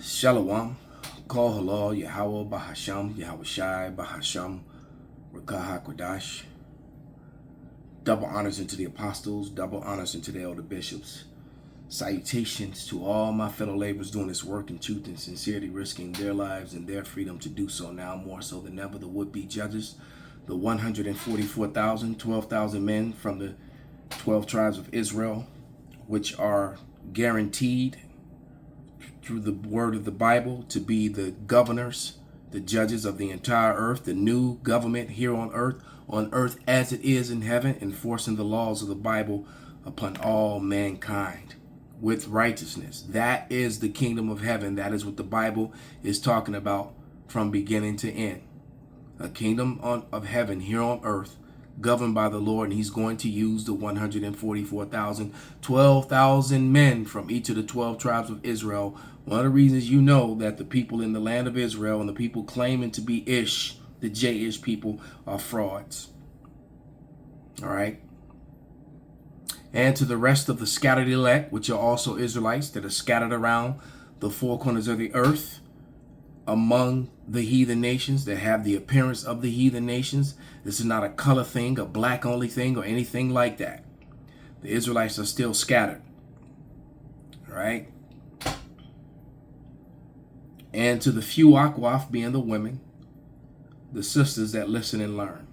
Shalom. Call halal Yahweh Bahasham, Yahweh Shai Bahasham, Rakah HaKodash. Double honors unto the apostles, double honors unto the elder bishops. Salutations to all my fellow laborers doing this work in truth and sincerity, risking their lives and their freedom to do so now more so than ever. The would-be judges, the 144,000, 12,000 men from the 12 tribes of Israel, which are guaranteed through the word of the Bible to be the governors, the judges of the entire earth, the new government here on earth as it is in heaven, enforcing the laws of the Bible upon all mankind with righteousness. That is the kingdom of heaven. That is what the Bible is talking about from beginning to end. A kingdom of heaven here on earth, governed by the Lord, and he's going to use the 144,000, 12,000 men from each of the 12 tribes of Israel. One of the reasons you know that the people in the land of Israel and the people claiming to be Ish, the J-ish people, are frauds. All right. And to the rest of the scattered elect, which are also Israelites that are scattered around the four corners of the earth, among the heathen nations that have the appearance of the heathen nations. This is not a color thing, a black only thing, or anything like that. The Israelites are still scattered. All right. And to the few Akwaf, being the women, the sisters that listen and learn.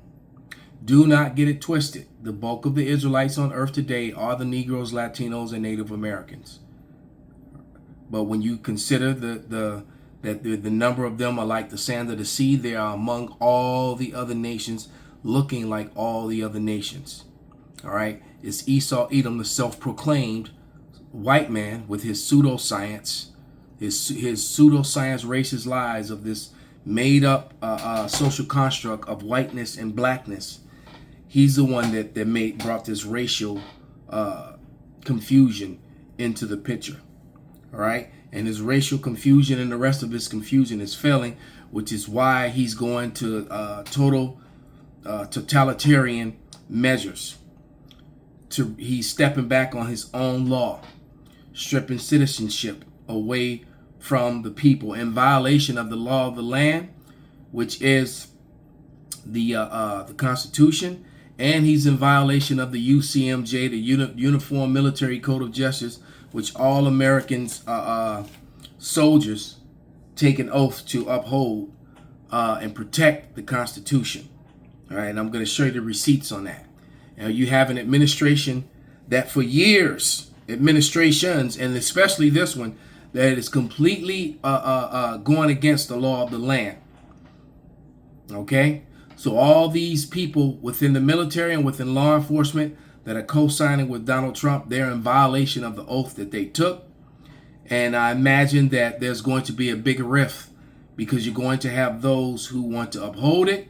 Do not get it twisted. The bulk of the Israelites on earth today are the Negroes, Latinos, and Native Americans. But when you consider the number of them are like the sand of the sea, they are among all the other nations, looking like all the other nations. All right. It's Esau Edom, the self-proclaimed white man with his pseudoscience, his pseudoscience racist lies of this made up social construct of whiteness and blackness. He's the one that brought this racial confusion into the picture. All right. And his racial confusion and the rest of his confusion is failing, which is why he's going to totalitarian measures. He's stepping back on his own law, stripping citizenship away from the people in violation of the law of the land, which is the Constitution, and he's in violation of the UCMJ, the Uniform Military Code of Justice, which all Americans, soldiers, take an oath to uphold and protect the Constitution. All right, and I'm going to show you the receipts on that. Now, you have an administration that for years, administrations, and especially this one, that is completely going against the law of the land. Okay, so all these people within the military and within law enforcement that are co-signing with Donald Trump, they're in violation of the oath that they took. And I imagine that there's going to be a big rift because you're going to have those who want to uphold it.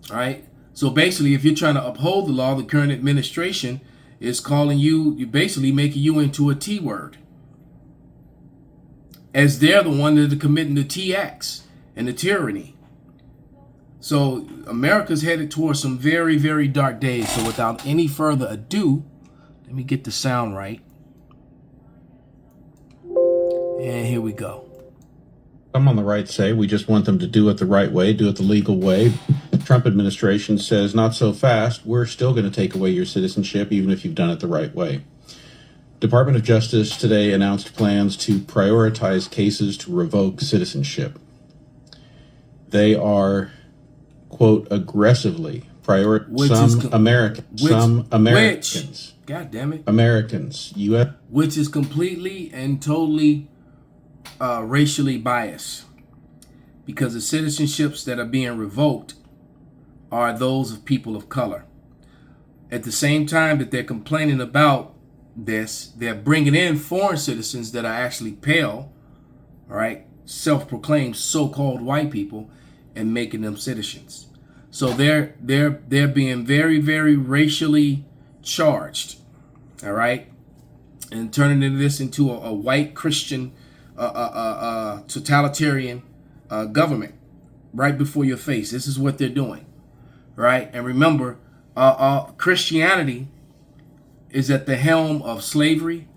All right. So basically, if you're trying to uphold the law, the current administration is calling you're basically making you into a T word, as they're the one that are committing the TX and the tyranny. So America's headed towards some very, very dark days. So without any further ado, let me get the sound right. And here we go. Some on the right say we just want them to do it the right way, do it the legal way. The Trump administration says not so fast. We're still going to take away your citizenship, even if you've done it the right way. Department of Justice today announced plans to prioritize cases to revoke citizenship. They are, quote, aggressively Americans. God damn it. Americans. U.S. Which is completely and totally racially biased, because the citizenships that are being revoked are those of people of color. At the same time that they're complaining about this, they're bringing in foreign citizens that are actually pale, all right, self-proclaimed so-called white people, and making them citizens. So they're being very, very racially charged, all right, and turning this into a white Christian totalitarian government right before your face. This is what they're doing, right? And remember, Christianity is at the helm of slavery,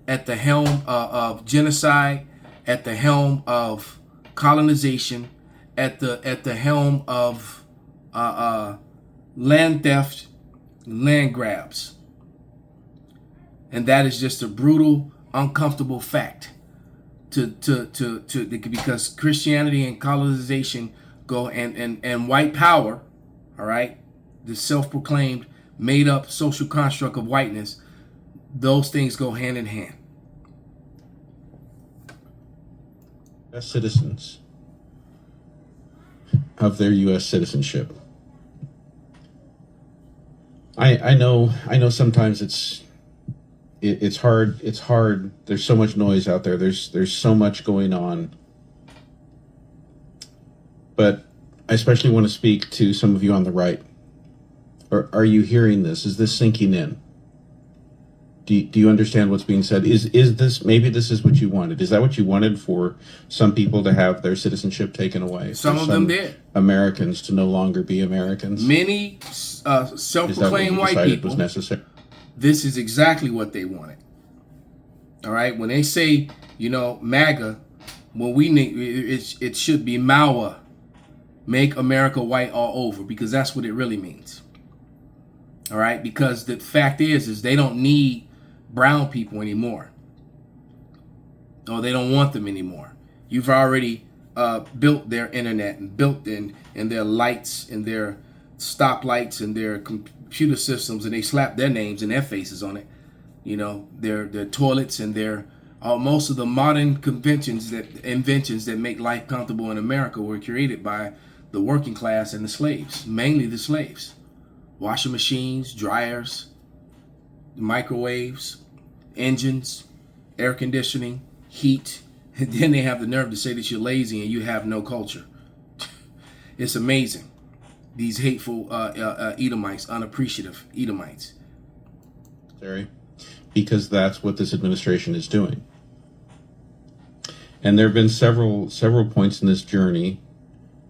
at the helm of genocide, at the helm of colonization, at the helm of land theft, land grabs. And that is just a brutal, uncomfortable fact. Because Christianity and colonization go and white power, all right, the self-proclaimed made up social construct of whiteness, those things go hand in hand. As citizens of their U.S. citizenship. I know sometimes it's hard. It's hard. There's so much noise out there. There's so much going on. But I especially want to speak to some of you on the right. Are you hearing this? Is this sinking in? Do you understand what's being said? Is this, maybe this is what you wanted? Is that what you wanted, for some people to have their citizenship taken away? Some of them did. Americans to no longer be Americans? Many self-proclaimed white people. Was necessary? This is exactly what they wanted. All right? When they say, MAGA, when we need it should be MAWA. Make America white all over, because that's what it really means. All right? Because the fact is they don't need brown people anymore. Or they don't want them anymore. You've already built their internet and built in their lights and their stoplights and their computer systems, and they slap their names and their faces on it. Their toilets and their most of the modern inventions that make life comfortable in America were created by the working class and the slaves, mainly the slaves. Washing machines, dryers, microwaves, engines, air conditioning, heat. And then they have the nerve to say that you're lazy and you have no culture. It's amazing. These hateful Edomites, unappreciative Edomites. Because that's what this administration is doing. And there have been several points in this journey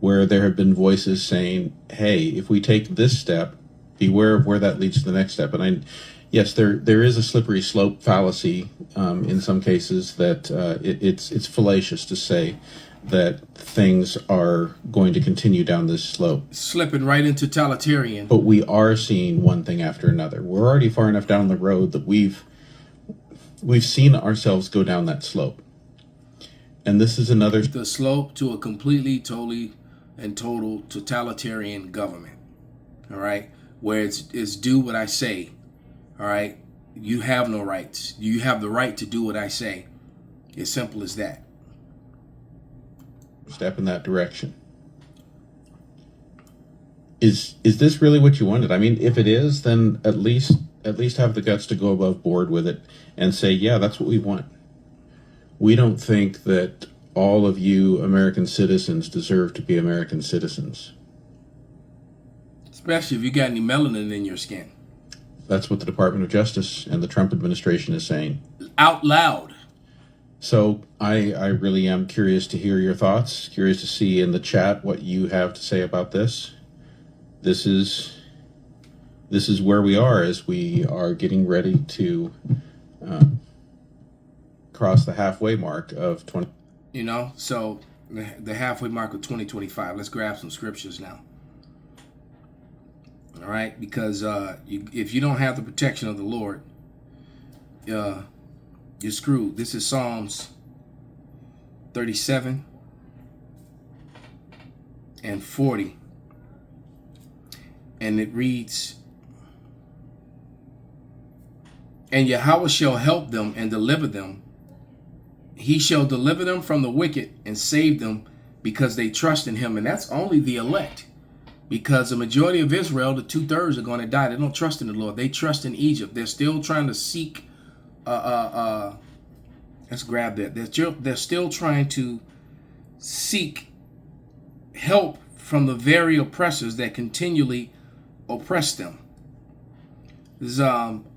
where there have been voices saying, hey, if we take this step, beware of where that leads to the next step. And yes, there is a slippery slope fallacy in some cases that it's fallacious to say that things are going to continue down this slope. Slipping right into totalitarian. But we are seeing one thing after another. We're already far enough down the road that we've seen ourselves go down that slope. And this is another... The slope to a completely, totally, and total totalitarian government. All right? Where it's do what I say. All right? You have no rights. You have the right to do what I say. As simple as that. Step in that direction. Is this really what you wanted? I mean, if it is, then at least have the guts to go above board with it and say, yeah, that's what we want. We don't think that all of you American citizens deserve to be American citizens. Especially if you got any melanin in your skin. That's what the Department of Justice and the Trump administration is saying. Out loud. So I really am curious to hear your thoughts, curious to see in the chat what you have to say about this. This is where we are as we are getting ready to cross the halfway mark of 20. So the halfway mark of 2025. Let's grab some scriptures now. All right, because if you don't have the protection of the Lord, you're screwed. This is Psalms 37 and 40. And it reads, and Yahweh shall help them and deliver them. He shall deliver them from the wicked and save them because they trust in him. And that's only the elect. Because the majority of Israel, the 2/3 are going to die. They don't trust in the Lord. They trust in Egypt. They're still trying to seek, let's grab that. They're still trying to seek help from the very oppressors that continually oppress them. This is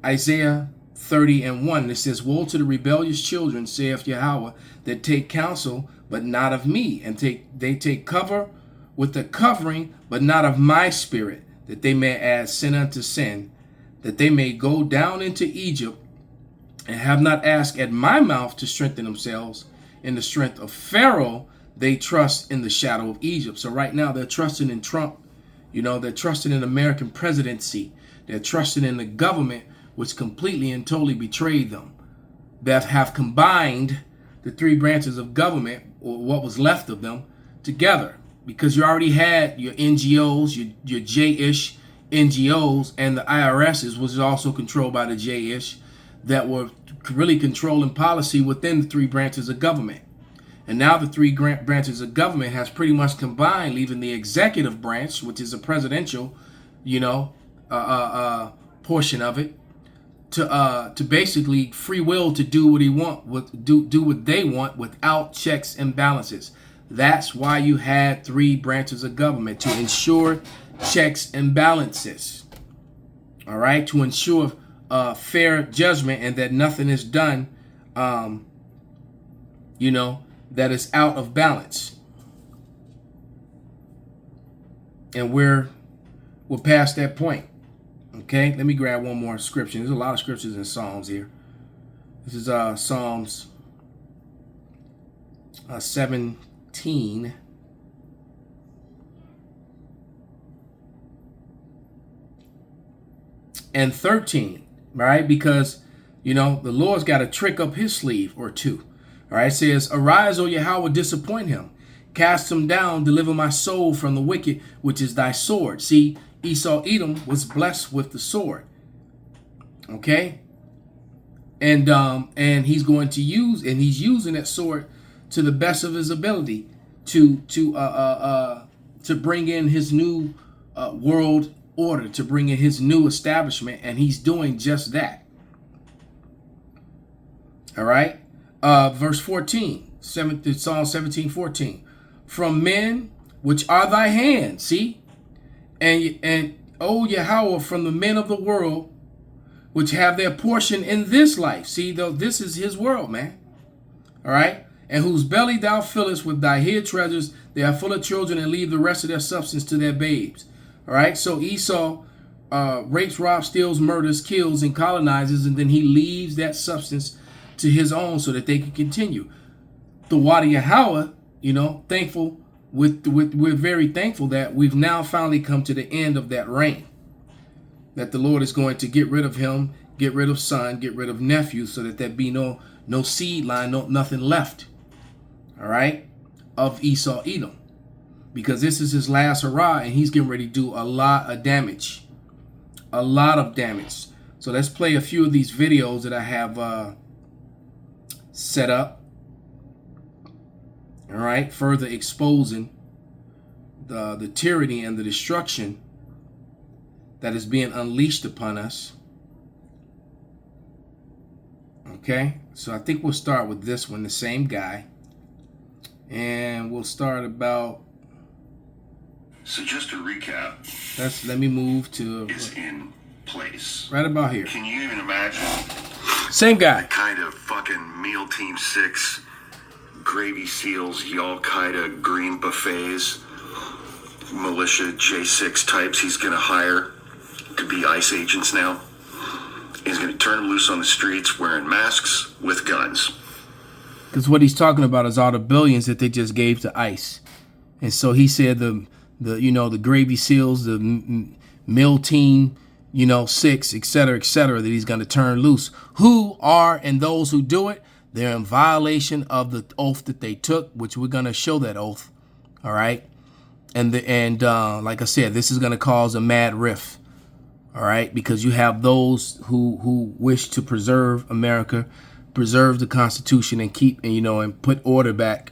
Isaiah 30 and 1. It says, woe to the rebellious children, saith Yahweh, that take counsel, but not of me. And they take cover with the covering, but not of my spirit, that they may add sin unto sin, that they may go down into Egypt, and have not asked at my mouth to strengthen themselves in the strength of Pharaoh, they trust in the shadow of Egypt. So right now they're trusting in Trump. You know, they're trusting in American presidency. They're trusting in the government, which completely and totally betrayed them. That have combined the three branches of government, or what was left of them, together. Because you already had your NGOs, your J-ish NGOs, and the IRSs, which is also controlled by the J-ish, that were really controlling policy within the three branches of government. And now the three branches of government has pretty much combined, leaving the executive branch, which is a presidential, portion of it, to basically free will to do what do what they want without checks and balances. That's why you had three branches of government, to ensure checks and balances. All right, to ensure fair judgment, and that nothing is done, that is out of balance. And we're past that point. Okay, let me grab one more scripture. There's a lot of scriptures in Psalms here. This is Psalms 17. And 13, right? Because, the Lord's got a trick up his sleeve or two. All right, it says, "Arise, O Yahweh, disappoint him. Cast him down, deliver my soul from the wicked, which is thy sword." See, Esau, Edom was blessed with the sword. Okay? And he's going to he's using that sword to the best of his ability to bring in his new world order, to bring in his new establishment, and he's doing just that. All right? Verse 14, Psalm 17:14. "From men which are thy hands," see? And O Yahweh, from the men of the world, which have their portion in this life. See, though this is his world, man. All right? "And whose belly thou fillest with thy hid treasures, they are full of children, and leave the rest of their substance to their babes." All right? So Esau rapes, robs, steals, murders, kills, and colonizes, and then he leaves that substance to his own so that they can continue. The Wadi Yahweh, thankful, we're very thankful that we've now finally come to the end of that reign. That the Lord is going to get rid of him, get rid of son, get rid of nephew, so that there be no seed line, nothing left. All right, of Esau, Edom, because this is his last hurrah, and he's getting ready to do a lot of damage. So let's play a few of these videos that I have set up. All right, further exposing the tyranny and the destruction that is being unleashed upon us. Okay, so I think we'll start with this one, the same guy, and we'll start about. So just to recap, let me move to is in place right about here. Can you even imagine? Same guy. The kind of fucking Meal Team 6 gravy seals, Al-Qaeda green buffets, militia J6 types he's going to hire to be ICE agents now. He's going to turn them loose on the streets wearing masks with guns. Because what he's talking about is all the billions that they just gave to ICE. And so he said the gravy seals, the Meal Team, 6, et cetera, that he's going to turn loose. Who are, and those who do it, they're in violation of the oath that they took, which we're going to show that oath. All right. And like I said, this is going to cause a mad rift. All right. Because you have those who wish to preserve America, preserve the Constitution, and keep, and put order back.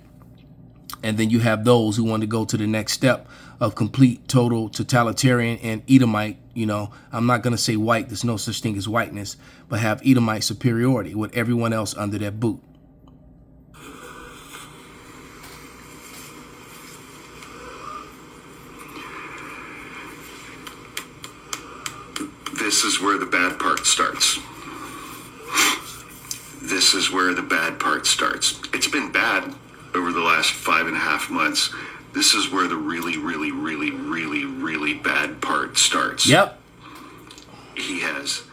And then you have those who want to go to the next step of complete, total, totalitarian and Edomite, I'm not going to say white, there's no such thing as whiteness, but have Edomite superiority with everyone else under their boot. This is where the bad part starts. This is where the bad part starts. It's been bad over the last 5.5 months. This is where the really, really, really, really, really bad part starts. Yep. He has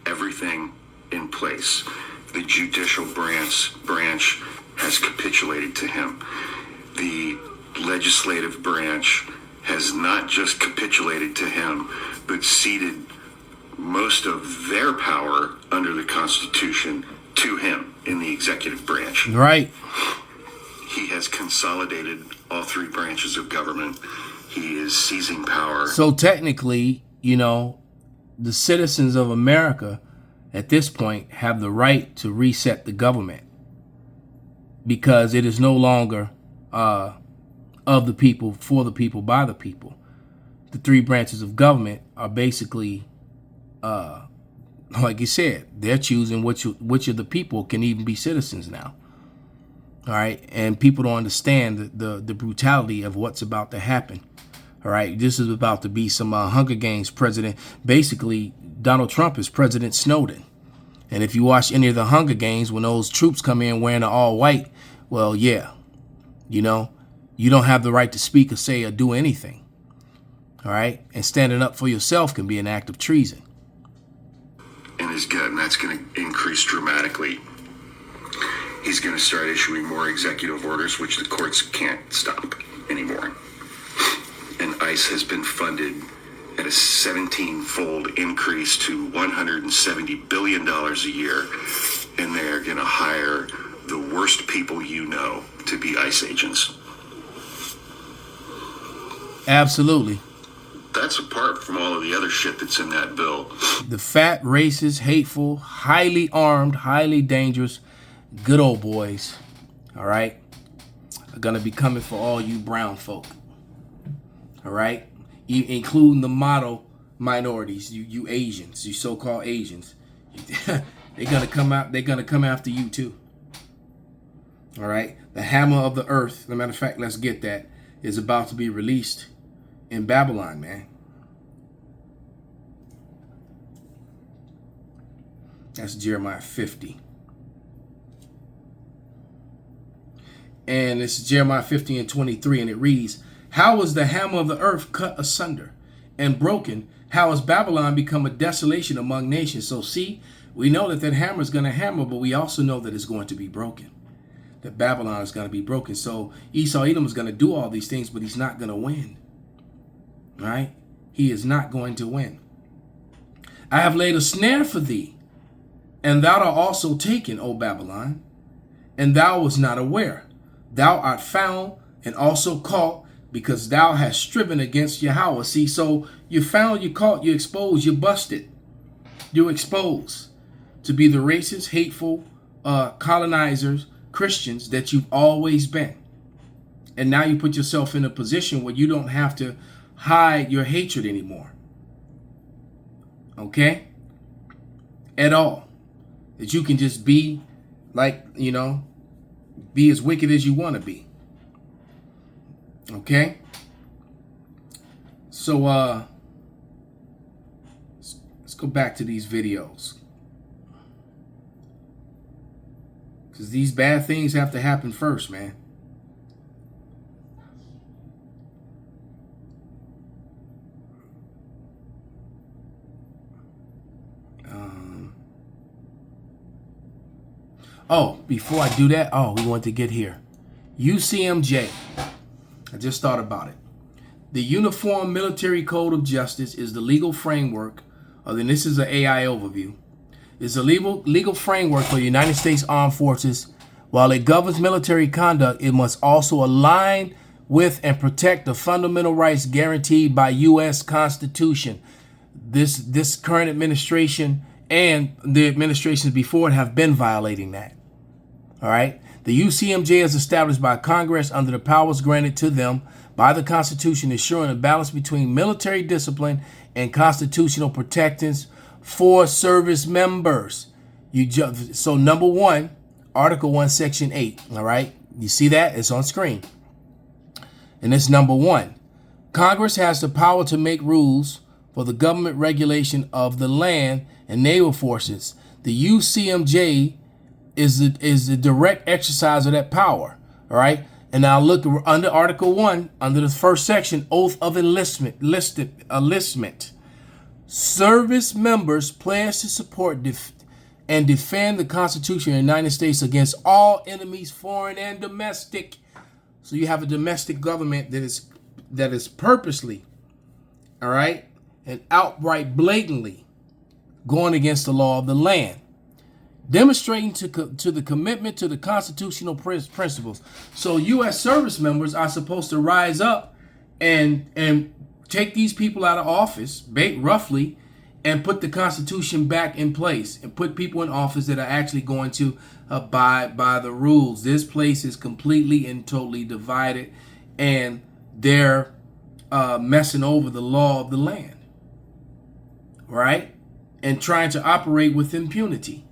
everything in place. The judicial branch has has capitulated to him. The legislative branch has not just capitulated to him, but ceded most of their power under the Constitution to him in the executive branch. Right. He has consolidated all three branches of government. He is seizing power. So technically, you know, the citizens of America at this point have the right to reset the government, because it is no longer of the people, for the people, by the people. The three branches of government are basically, like you said, they're choosing which of the people can even be citizens now. All right. And people don't understand the brutality of what's about to happen. All right. This is about to be some Hunger Games president. Basically, Donald Trump is President Snowden. And if you watch any of the Hunger Games, when those troops come in wearing the all white, well, yeah, you know, you don't have the right to speak or say or do anything. All right. And standing up for yourself can be an act of treason. In his gut, and that's going to increase dramatically. He's going to start issuing more executive orders, which the courts can't stop anymore. And ICE has been funded at a 17-fold increase to $170 billion a year. And they're going to hire the worst people you know to be ICE agents. Absolutely. That's apart from all of the other shit that's in that bill. The fat, racist, hateful, highly armed, highly dangerous, good old boys, all right, are going to be coming for all you brown folk, all right, including the model minorities, you Asians, you so-called Asians. They're going to come out. They're going to come after you too. All right. The hammer of the earth, as a matter of fact, let's get that, is about to be released in Babylon, man. That's Jeremiah 50. And it's Jeremiah 50 and 23, and it reads, "How was the hammer of the earth cut asunder and broken? How has Babylon become a desolation among nations?" So see, we know that that hammer is going to hammer, but we also know that it's going to be broken. That Babylon is going to be broken. So Esau Edom is going to do all these things, but he's not going to win. Right? He is not going to win. "I have laid a snare for thee, and thou art also taken, O Babylon, and thou wast not aware. Thou art found and also caught, because thou hast striven against Yahweh." See, so you found, you caught, you exposed, you busted. You're exposed to be the racist, hateful, colonizers, Christians that you've always been. And now you put yourself in a position where you don't have to hide your hatred anymore. Okay? At all. That you can just be like, you know, be as wicked as you want to be. Okay? So, let's go back to these videos. Because these bad things have to happen first, man. Oh, before I do that, we want to get here. UCMJ. I just thought about it. The Uniform Military Code of Justice is the legal framework, and this is an AI overview, is a legal framework for the United States Armed Forces. While it governs military conduct, it must also align with and protect the fundamental rights guaranteed by U.S. Constitution. This current administration and the administrations before it have been violating that. All right. The UCMJ is established by Congress under the powers granted to them by the Constitution, ensuring a balance between military discipline and constitutional protections for service members. So number 1, Article 1, Section 8. All right. You see that? It's on screen. And it's number 1. Congress has the power to make rules for the government regulation of the land and naval forces. The UCMJ is the direct exercise of that power. All right. And now look under Article 1, under the first section, oath of enlistment. Service members pledge to support and defend the Constitution of the United States against all enemies, foreign and domestic. So you have a domestic government that is purposely, all right, and outright blatantly going against the law of the land, demonstrating to the commitment to the constitutional principles. So U.S. service members are supposed to rise up and take these people out of office, roughly, and put the Constitution back in place and put people in office that are actually going to abide by the rules. This place is completely and totally divided, and they're messing over the law of the land, right? And trying to operate with impunity.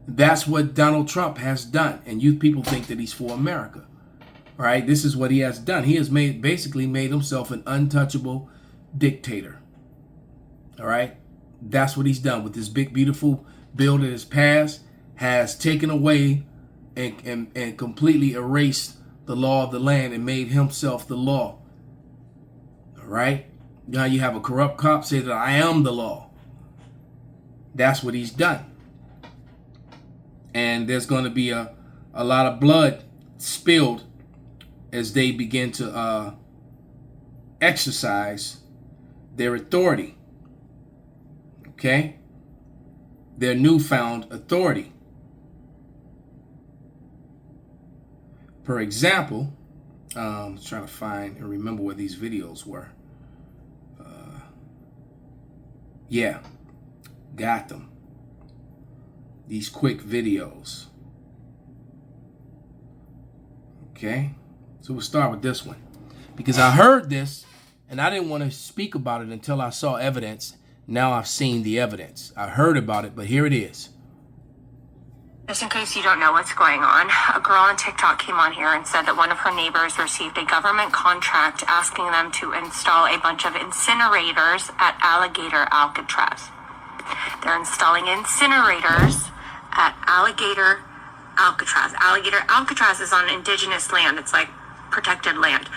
That's what Donald Trump has done, and you people think that he's for America, right? This is what he has done. He has basically made himself an untouchable dictator. All right, that's what he's done with this big, beautiful bill that has passed, has taken away and completely erased the law of the land and made himself the law. All right, now you have a corrupt cop say that I am the law. That's what he's done. And there's going to be a lot of blood spilled as they begin to exercise their authority. Okay? Their newfound authority. For example, I was trying to find and remember where these videos were. Yeah, got them. These quick videos. Okay? So we'll start with this one. Because I heard this and I didn't want to speak about it until I saw evidence. Now I've seen the evidence. I heard about it, but here it is. Just in case you don't know what's going on, a girl on TikTok came on here and said that one of her neighbors received a government contract asking them to install a bunch of incinerators at Alligator Alcatraz. They're installing incinerators at Alligator Alcatraz. Alligator Alcatraz is on indigenous land. It's like protected land.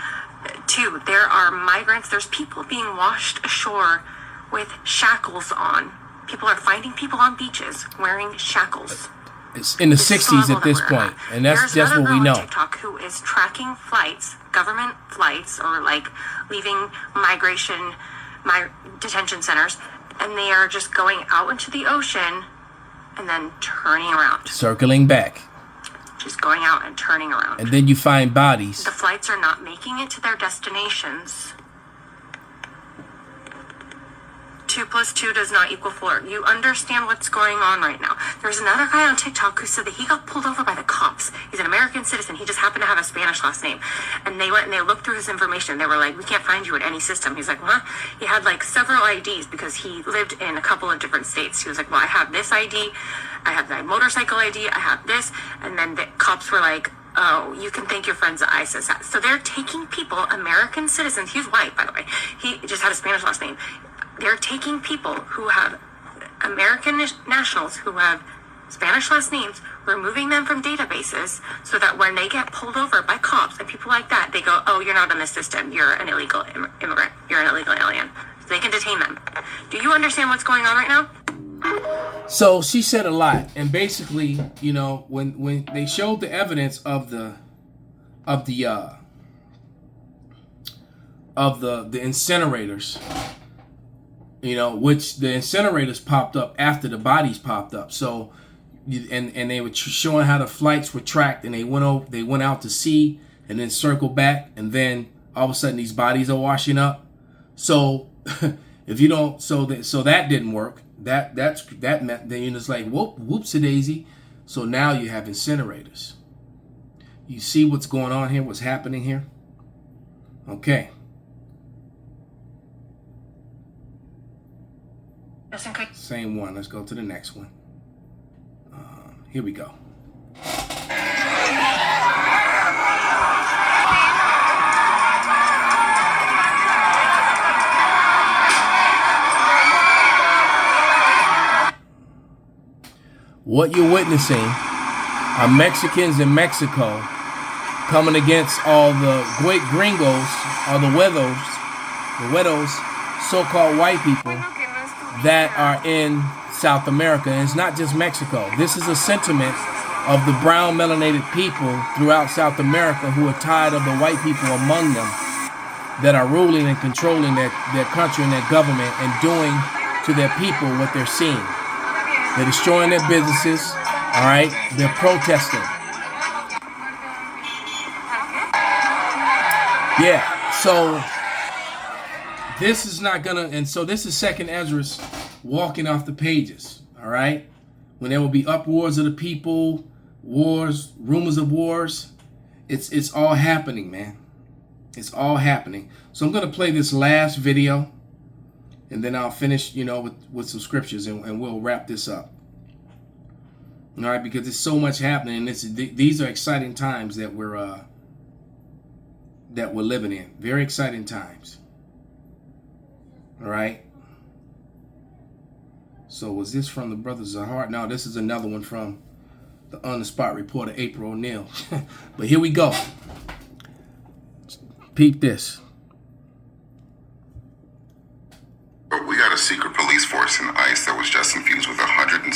2, there are migrants. There's people being washed ashore with shackles on. People are finding people on beaches wearing shackles. It's in the 60s at this point, and that's just what we know. There's another girl on TikTok who is tracking flights, government flights, or like leaving detention centers, and they are just going out into the ocean and then turning around. Circling back. Just going out and turning around. And then you find bodies. The flights are not making it to their destinations. 2 + 2 does not equal 4. You understand what's going on right now. There's another guy on TikTok who said that he got pulled over by the cops. He's an American citizen. He just happened to have a Spanish last name. And they went and they looked through his information. They were like, we can't find you in any system. He's like, huh? He had like several IDs because he lived in a couple of different states. He was like, well, I have this ID. I have my motorcycle ID. I have this. And then the cops were like, oh, you can thank your friends at ISIS. So they're taking people, American citizens. He's white, by the way. He just had a Spanish last name. They're taking people who have American nationals who have Spanish last names, removing them from databases so that when they get pulled over by cops and people like that, they go, oh, you're not in the system. You're an illegal immigrant. You're an illegal alien. So they can detain them. Do you understand what's going on right now? So she said a lot. And basically, you know, when they showed the evidence of the incinerators, you know, which the incinerators popped up after the bodies popped up. So, and they were showing how the flights were tracked, and they went out to sea and then circled back, and then all of a sudden these bodies are washing up. So, if you don't, so that didn't work. That meant then it's like whoopsie-daisy. So now you have incinerators. You see what's going on here? What's happening here? Okay. Same one. Let's go to the next one. Here we go. What you're witnessing are Mexicans in Mexico coming against all the great gringos, or the widows, so-called white people that are in South America. And it's not just Mexico. This is a sentiment of the brown melanated people throughout South America who are tired of the white people among them that are ruling and controlling their country and their government and doing to their people what they're seeing. They're destroying their businesses, all right? They're protesting. Yeah, so this is not gonna, and so this is Second Ezra's walking off the pages, all right? When there will be uproars of the people, wars, rumors of wars, it's all happening, man. It's all happening. So I'm gonna play this last video, and then I'll finish, with some scriptures, and we'll wrap this up. All right, because there's so much happening, and these are exciting times that we're living in. Very exciting times. All right. So was this from the brother Zahar? No, this is another one from the on-the-spot reporter April O'Neil. But here we go. Peep this. We got a secret police force in ICE that was just infused with $170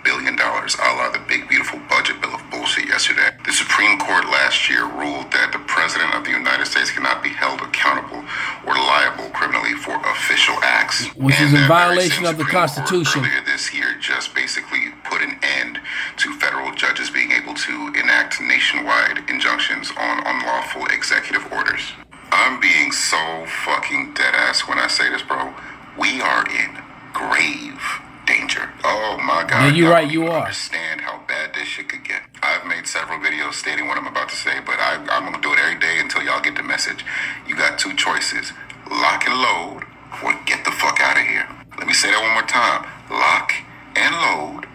billion, a la the big, beautiful budget bill of bullshit yesterday. The Supreme Court last year ruled that the President of the United States cannot be held accountable or liable criminally for official acts. Which is in violation of the Constitution. Earlier this year just basically put an end to federal judges being able to enact nationwide injunctions on unlawful executive orders. I'm being so fucking dead-ass when I say this, bro. We are in grave danger. Oh my God. Yeah, you're right, you are. Understand how bad this shit could get. I've made several videos stating what I'm about to say, but I'm going to do it every day until y'all get the message. You got two choices. Lock and load, or get the fuck out of here. Let me say that one more time. Lock and load,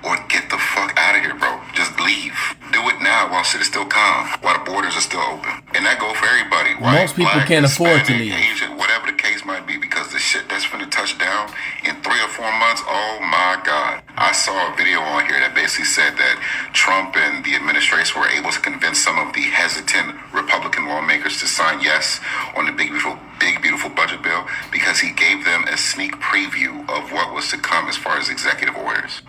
or get the fuck out of here, bro. Just leave. Do it now while shit is still calm, while the borders are still open. And that go for everybody. White, most people black, can't afford to Hispanic, leave. Asian, whatever the case might be, because the shit that's finna touch down in 3 or 4 months, oh my God. I saw a video on here that basically said that Trump and the administration were able to convince some of the hesitant Republican lawmakers to sign yes on the big beautiful budget bill because he gave them a sneak preview of what was to come as far as executive orders.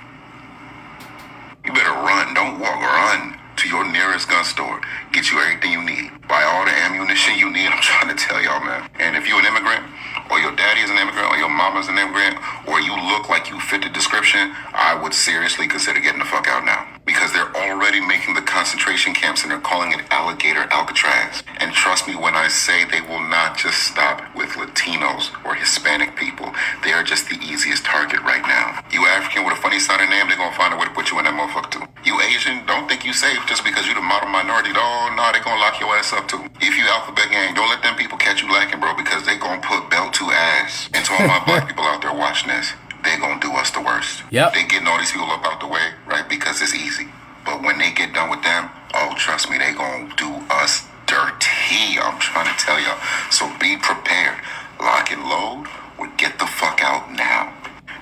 You better run, don't walk, run to your nearest gun store. Get you everything you need. Buy all the ammunition you need. I'm trying to tell y'all, man. And if you're an immigrant, or your daddy is an immigrant, or your mama's an immigrant, or you look like you fit the description, I would seriously consider getting the fuck out now. Because they're already making the concentration camps and they're calling it Alligator Alcatraz. And trust me when I say they will not just stop with Latinos or Hispanic people. They are just the easiest target right now. You African with a funny sounding name, they're gonna find a way to put you in that motherfucker too. You Asian, don't think you safe just because you the model minority. Oh no, they gonna lock your ass up too. If you alphabet gang, don't let them people catch you lacking, bro, because they gonna put belt to ass. And to all my black people out there watching this, they gonna do us the worst. Yep. They getting all these people up out the way, right? Because it's easy. But when they get done with them, oh, trust me, they gonna do us dirty. I'm trying to tell y'all. So be prepared. Lock and load or get the fuck out now.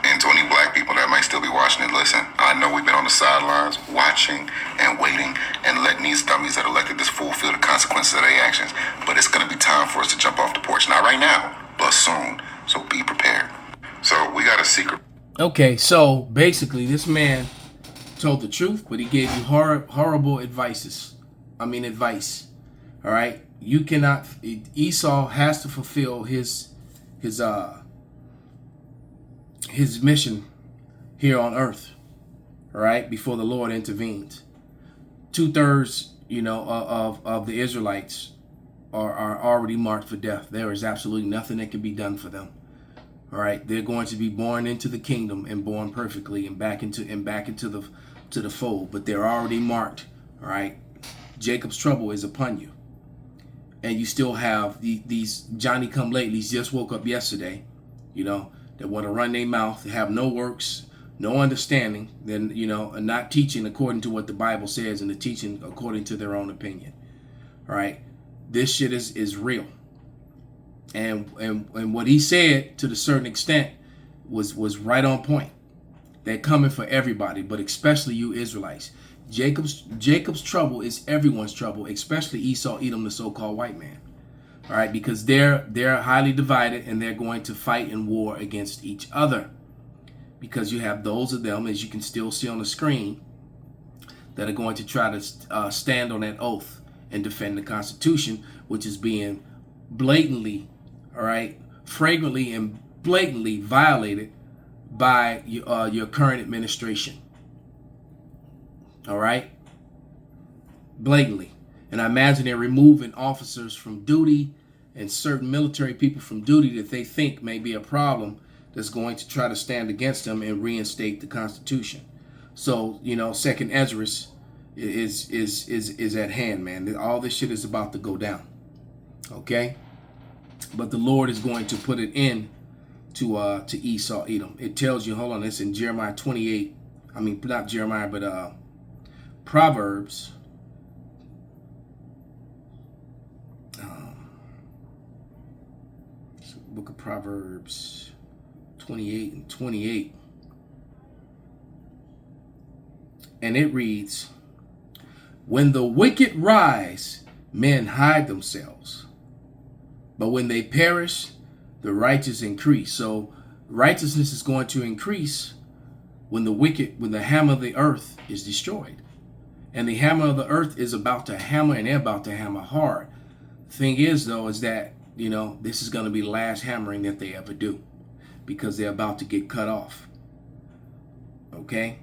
And to any black people that might still be watching it, listen, I know we've been on the sidelines watching and waiting and letting these dummies that elected this fool feel the consequences of their actions. But it's gonna be time for us to jump off the porch. Not right now, but soon. So be prepared. So we got a secret. Okay, so basically this man told the truth, but he gave you horrible advice. All right, you cannot. Esau has to fulfill his mission here on earth. All right, before the Lord intervenes. 2/3, of the Israelites are already marked for death. There is absolutely nothing that can be done for them. All right, they're going to be born into the kingdom and born perfectly and back into the fold, but they're already marked. All right, Jacob's trouble is upon you, and you still have these Johnny come latelys just woke up yesterday, that want to run their mouth, have no works, no understanding, then and not teaching according to what the Bible says and the teaching according to their own opinion. All right, this shit is real. And what he said to the certain extent was right on point. They're coming for everybody, but especially you Israelites. Jacob's trouble is everyone's trouble, especially Esau, Edom, the so-called white man. All right, because they're highly divided and they're going to fight in war against each other because you have those of them, as you can still see on the screen, that are going to try to stand on that oath and defend the Constitution, which is being blatantly, all right, flagrantly and blatantly violated by your current administration. All right, blatantly. And I imagine they're removing officers from duty and certain military people from duty that they think may be a problem that's going to try to stand against them and reinstate the Constitution. So, you know, Second Ezra is at hand, man. All this shit is about to go down. Okay? But the Lord is going to put it in to Esau, Edom. It tells you, hold on, it's in Jeremiah 28. I mean, not Jeremiah, but Proverbs. Book of Proverbs 28 and 28. And it reads, when the wicked rise, men hide themselves. But when they perish, the righteous increase. So righteousness is going to increase when the hammer of the earth is destroyed. And the hammer of the earth is about to hammer, and they're about to hammer hard. Thing is, though, is that, you know, this is going to be the last hammering that they ever do, because they're about to get cut off. Okay?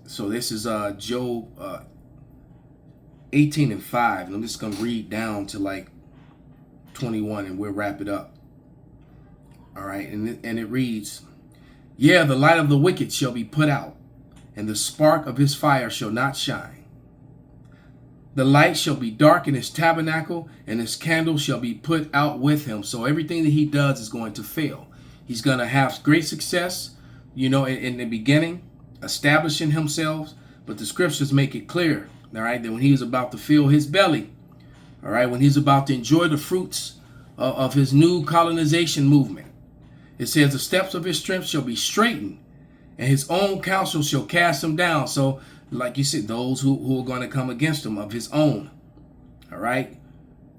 So this is Job 18 and 5. And I'm just going to read down to like 21 and we'll wrap it up. All right? And it reads, yeah, the light of the wicked shall be put out, and the spark of his fire shall not shine. The light shall be dark in his tabernacle, and his candle shall be put out with him. So everything that he does is going to fail. He's going to have great success, you know, in the beginning, establishing himself. But the scriptures make it clear, all right, that when he is about to fill his belly, all right, when he's about to enjoy the fruits of his new colonization movement, it says the steps of his strength shall be straightened, and his own counsel shall cast him down. So, like you said, those who are going to come against him of his own, all right,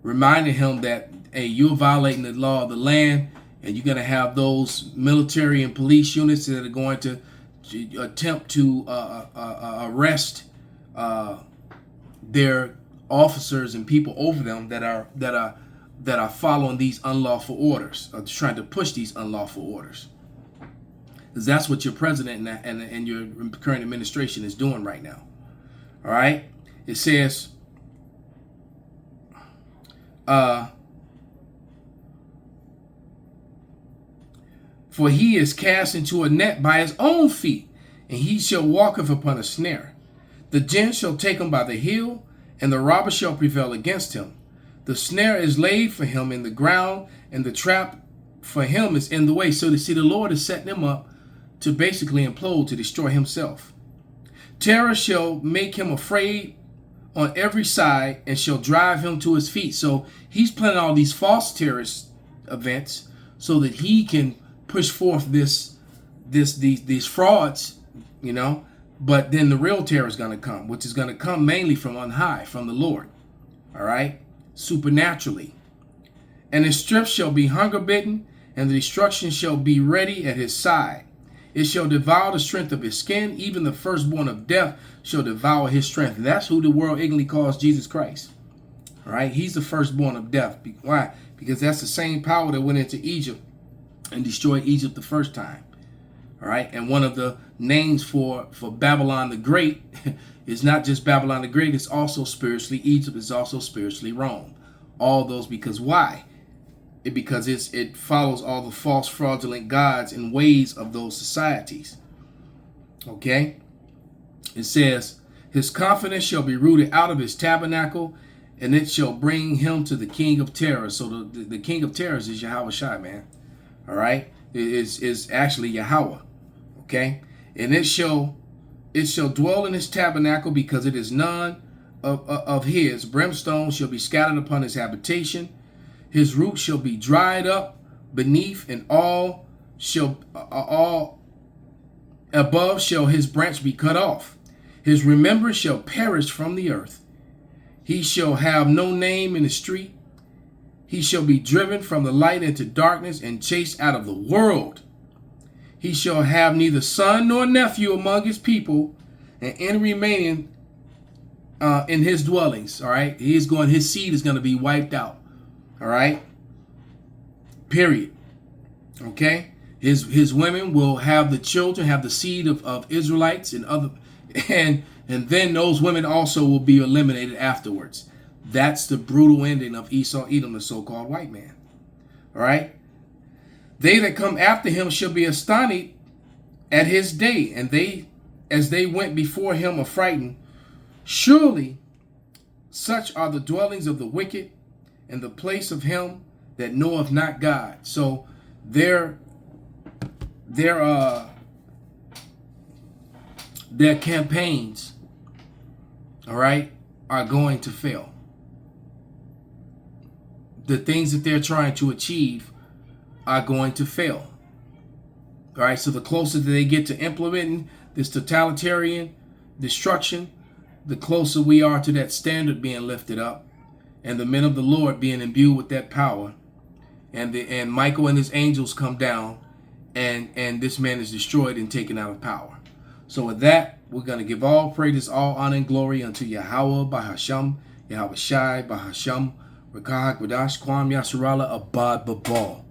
reminding him that, hey, you're violating the law of the land, and you're going to have those military and police units that are going to attempt to arrest their officers and people over them that are following these unlawful orders, or trying to push these unlawful orders. Because that's what your president and your current administration is doing right now. All right? It says, for he is cast into a net by his own feet, and he shall walketh upon a snare. The gin shall take him by the heel, and the robber shall prevail against him. The snare is laid for him in the ground, and the trap for him is in the way. So to see, the Lord is setting him up to basically implode, to destroy himself. Terror shall make him afraid on every side, and shall drive him to his feet. So he's planning all these false terrorist events so that he can push forth these frauds, you know. But then the real terror is going to come, which is going to come mainly from on high, from the Lord. All right, supernaturally. And his strength shall be hunger bitten, and the destruction shall be ready at his side. It shall devour the strength of his skin. Even the firstborn of death shall devour his strength. And that's who the world ignorantly calls Jesus Christ. All right. He's the firstborn of death. Why? Because that's the same power that went into Egypt and destroyed Egypt the first time. All right. And one of the names for Babylon the Great is not just Babylon the Great. It's also spiritually Egypt. It's also spiritually Rome. All those, because why? Because it follows all the false fraudulent gods and ways of those societies. Okay? It says, his confidence shall be rooted out of his tabernacle, and it shall bring him to the king of terrors. So the king of terrors is Yahweh Shai, man. All right? It is actually Yahweh. Okay? And it shall dwell in his tabernacle, because it is none of his. Brimstone shall be scattered upon his habitation. His roots shall be dried up beneath, and all above shall his branch be cut off. His remembrance shall perish from the earth. He shall have no name in the street. He shall be driven from the light into darkness, and chased out of the world. he shall have neither son nor nephew among his people, and any remaining in his dwellings. All right, his seed is going to be wiped out. All right, period. Okay, his women will have the children, have the seed of Israelites and other, and then those women also will be eliminated afterwards. That's the brutal ending of Esau, Edom, the so-called white man. All right. They that come after him shall be astonished at his day, and they, as they went before him affrighted. Surely such are the dwellings of the wicked, and the place of him that knoweth not God. So their campaigns, all right, are going to fail. The things that they're trying to achieve are going to fail. All right, so the closer that they get to implementing this totalitarian destruction, the closer we are to that standard being lifted up, and the men of the Lord being imbued with that power, and Michael and his angels come down, and this man is destroyed and taken out of power. So with that, we're going to give all praises, all honor and glory unto Yahweh Bahasham, Yahweh Shai Bahasham, Rakah Kwadash, Kwam Yasharala, Abad Babal.